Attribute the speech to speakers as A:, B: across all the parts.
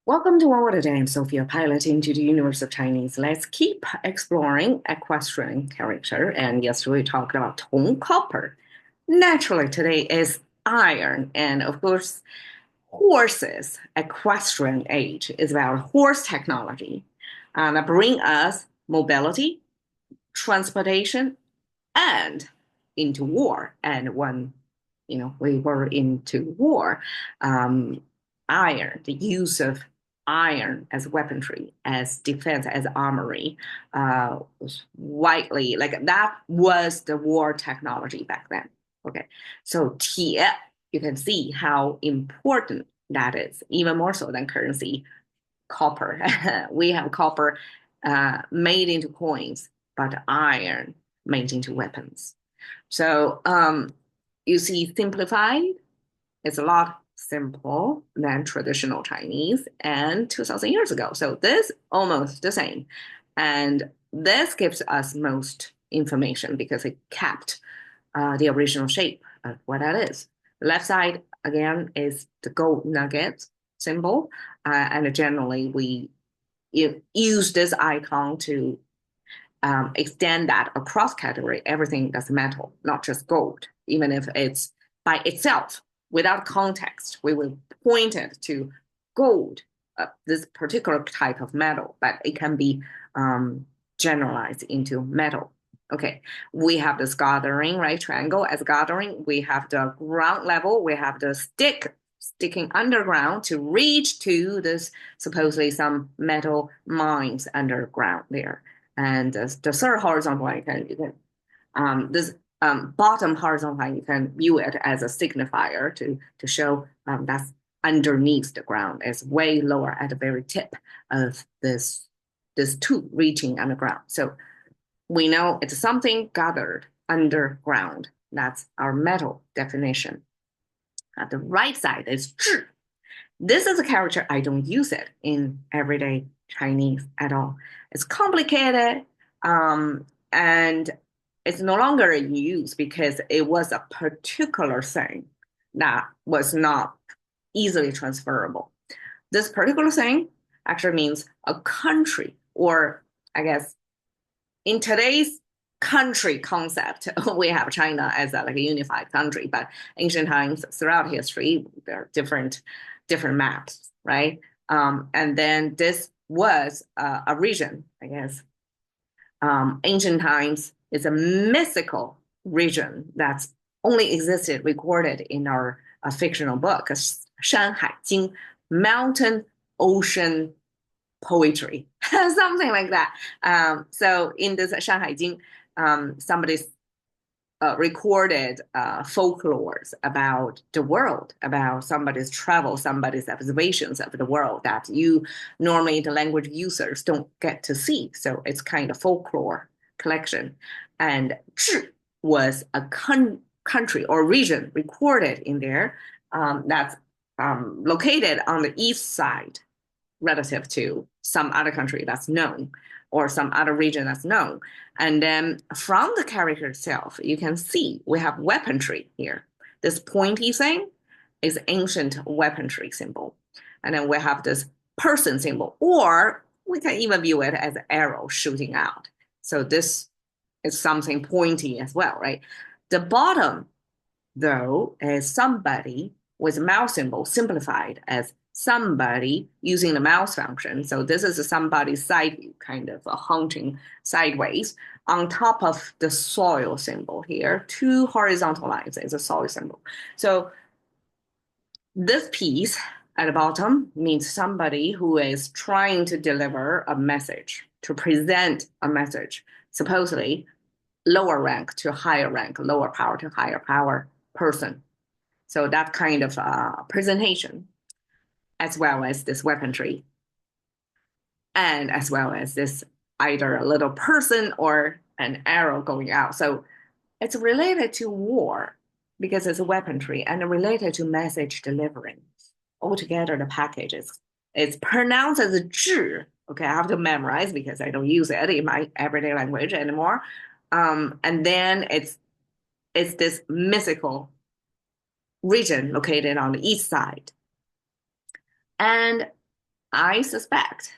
A: Welcome to OWAD. I'm Sophia, piloting to the Universe of Chinese. Let's keep exploring equestrian character. And yesterday we talked about Tong copper. Naturally, today is iron. And of course, horses, equestrian age is about horse technology that bring us mobility, transportation, and into war. And when we were into war, um, iron, the use of iron as weaponry, as defense, as armory, was widely like that was the war technology back then. Okay, so 铁, you can see how important that is, even more so than currency. Copper, we have copper made into coins, but iron made into weapons. So you see, simplified is a lot simple than traditional Chinese and 2000 years ago. So this almost the same. And this gives us most information because it kept the original shape of what that is. Left side, again, is the gold nugget symbol. And generally, we use this icon to extend that across category, everything that's metal, not just gold, even if it's by itself, without context, we will point it to gold, this particular type of metal, but it can be generalized into metal. Okay, we have this gathering, right? Triangle as gathering. We have the ground level. We have the stick sticking underground to reach to this supposedly some metal mines underground there. And the third horizontal line, this bottom horizontal line, you can view it as a signifier to show that's underneath the ground. It's way lower at the very tip of this tube reaching underground. So we know it's something gathered underground. That's our metal definition. At the right side is 智. This is a character, I don't use it in everyday Chinese at all. It's complicated, and it's no longer in use because it was a particular thing that was not easily transferable. This particular thing actually means a country, or I guess in today's country concept, we have China as like a unified country, but ancient times throughout history, there are different maps, right? And then this was a region, I guess. Ancient times is a mythical region that's only existed recorded in our fictional book, 山海经, mountain ocean poetry, something like that. So in this Shanghai somebody recorded folklores about the world, about somebody's travel, somebody's observations of the world that you normally the language users don't get to see. So it's kind of folklore collection. And 智 was a country or region recorded in there that's located on the east side relative to some other country that's known or some other region that's known. And then from the character itself, you can see we have weaponry here. This pointy thing is ancient weaponry symbol. And then we have this person symbol, or we can even view it as an arrow shooting out. So this is something pointy as well, right? The bottom, though, is somebody with a mouse symbol simplified as somebody using the mouse function. So this is somebody's side view, kind of a hunting sideways on top of the soil symbol here. Two horizontal lines is a soil symbol. So this piece at the bottom means somebody who is trying to deliver a message, to present a message, supposedly lower rank to higher rank, lower power to higher power person. So that kind of presentation, as well as this weaponry, and as well as this either a little person or an arrow going out. So it's related to war because it's a weaponry and related to message delivering. Altogether, the package is it's pronounced as a 智. Okay, I have to memorize because I don't use it in my everyday language anymore. And then it's this mythical region located on the east side. And I suspect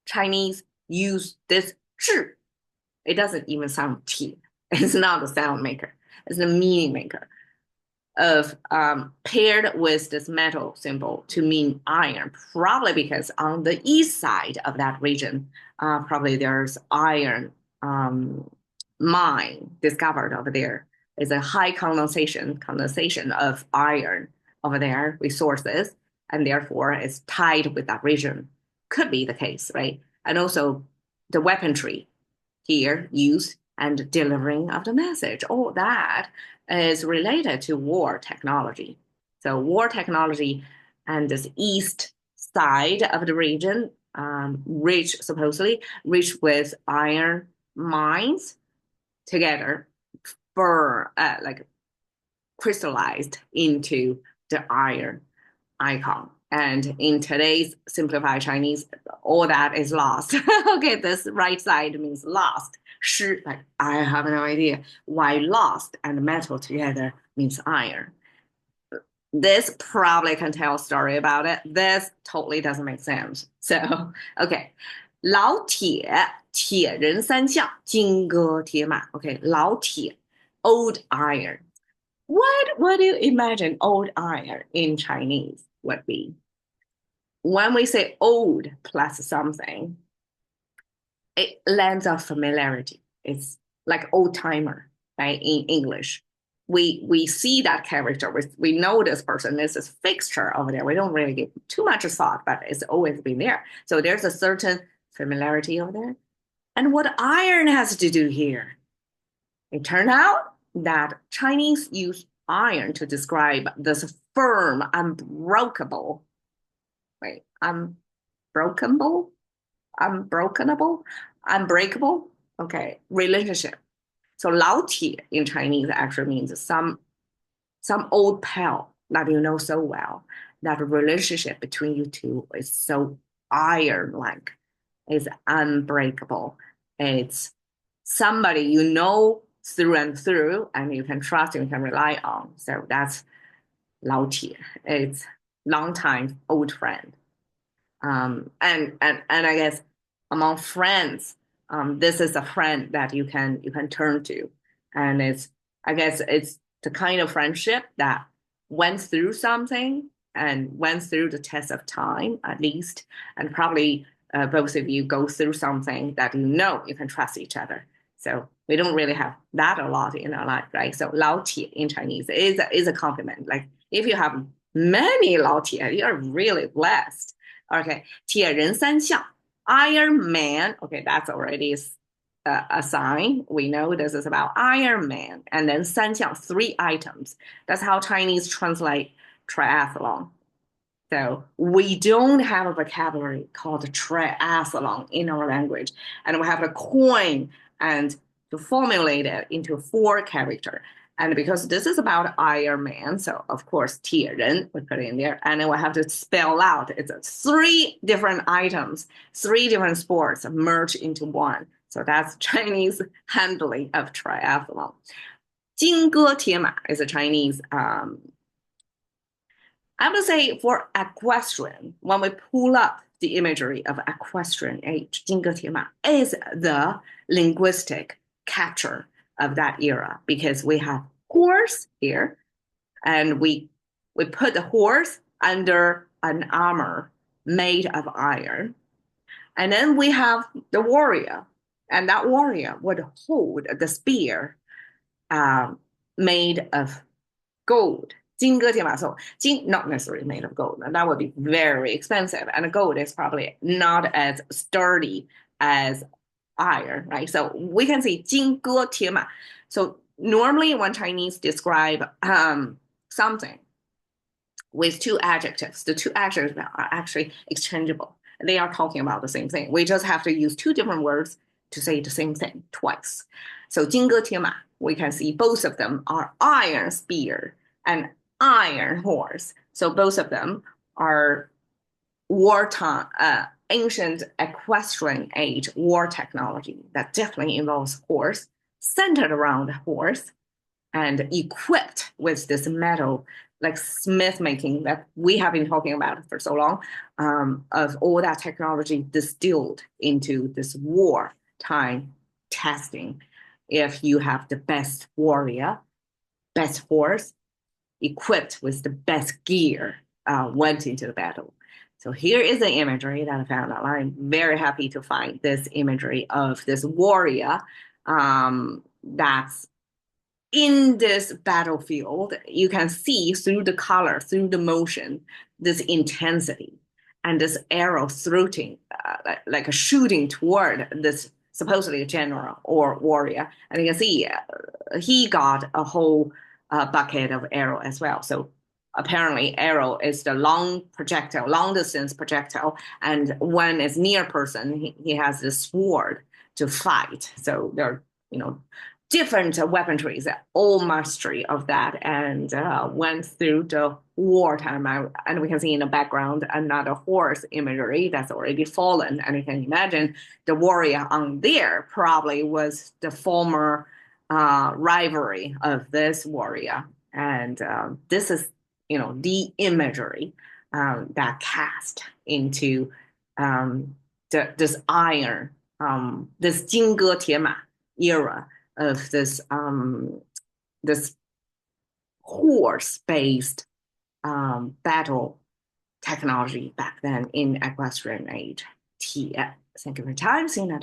A: Chinese use this 智. It doesn't even sound T. It's not a sound maker. It's a meaning maker of paired with this metal symbol to mean iron, probably because on the east side of that region, probably there's iron mine discovered over there. There's a high condensation of iron over there, resources, and therefore it's tied with that region. Could be the case, right? And also the weaponry here used and delivering of the message. All that is related to war technology. So war technology and this east side of the region, supposedly rich with iron mines together for like crystallized into the iron icon. And in today's simplified Chinese, all that is lost. Okay, this right side means lost. 失, like I have no idea why lost and metal together means iron. This probably can tell a story about it. This totally doesn't make sense. So, okay. 老铁,铁人三项,金戈铁马. Okay, 老铁, old iron. What do you imagine old iron in Chinese would be? When we say old plus something, it lends a familiarity. It's like old timer, right? In English, we see that character. We know this person. This is fixture over there. We don't really give too much thought, but it's always been there. So there's a certain familiarity over there. And what iron has to do here? It turned out that Chinese use iron to describe this firm, unbreakable, wait, unbrokenable, unbreakable, okay, relationship. So 老铁 in Chinese actually means some old pal that you know so well. That relationship between you two is so iron-like, is unbreakable. It's somebody you know through and through, and you can trust, you can rely on. So that's 老铁. It's long time old friend. And I guess among friends, this is a friend that you can turn to, and I guess it's the kind of friendship that went through something and went through the test of time at least, and probably both of you go through something that you can trust each other. So we don't really have that a lot in our life, right? So 老铁 in Chinese is a compliment. Like if you have many 老铁, you're really blessed. Okay, 铁人三项, Iron Man. Okay, that's already a sign. We know this is about Iron Man. And then 三项, 3 items. That's how Chinese translate triathlon. So we don't have a vocabulary called triathlon in our language. And we have to coin and to formulate it into 4 characters. And because this is about Iron Man, so of course, 铁人, we put it in there. And then we have to spell out, it's 3 different items, 3 different sports merged into one. So that's Chinese handling of triathlon. 金戈铁马 is a Chinese, I would say for equestrian, when we pull up the imagery of equestrian age, 金戈铁马 is the linguistic capture of that era, because we have horse here, and we put the horse under an armor made of iron, and then we have the warrior, and that warrior would hold the spear made of gold. 金戈铁马, so 金 not necessarily made of gold, and that would be very expensive, and gold is probably not as sturdy as iron, right? So we can say 金戈铁马. So normally when Chinese describe something with 2 adjectives, the 2 adjectives are actually exchangeable. They are talking about the same thing. We just have to use 2 different words to say the same thing twice. So 金戈铁马, we can see both of them are iron spear and iron horse. So both of them are wartime, ancient equestrian age war technology that definitely involves horse, centered around horse, and equipped with this metal like smith making that we have been talking about for so long, of all that technology distilled into this wartime testing. If you have the best warrior, best horse, equipped with the best gear, went into the battle. So here is the imagery that I found online. I'm very happy to find this imagery of this warrior, that's in this battlefield. You can see through the color, through the motion, this intensity and this arrow throating, like a shooting toward this supposedly a general or warrior. And you can see he got a whole bucket of arrow as well. So apparently arrow is the long projectile, long distance projectile. And when it's near person, he has this sword to fight. So they're, you know, different weaponries, all mastery of that, and went through the wartime. And we can see in the background another horse imagery that's already fallen. And you can imagine the warrior on there probably was the former rivalry of this warrior. And this is, the imagery that cast into this iron, this 金戈铁马 era of this horse-based battle technology back then in equestrian age. Thank you for your time. See you another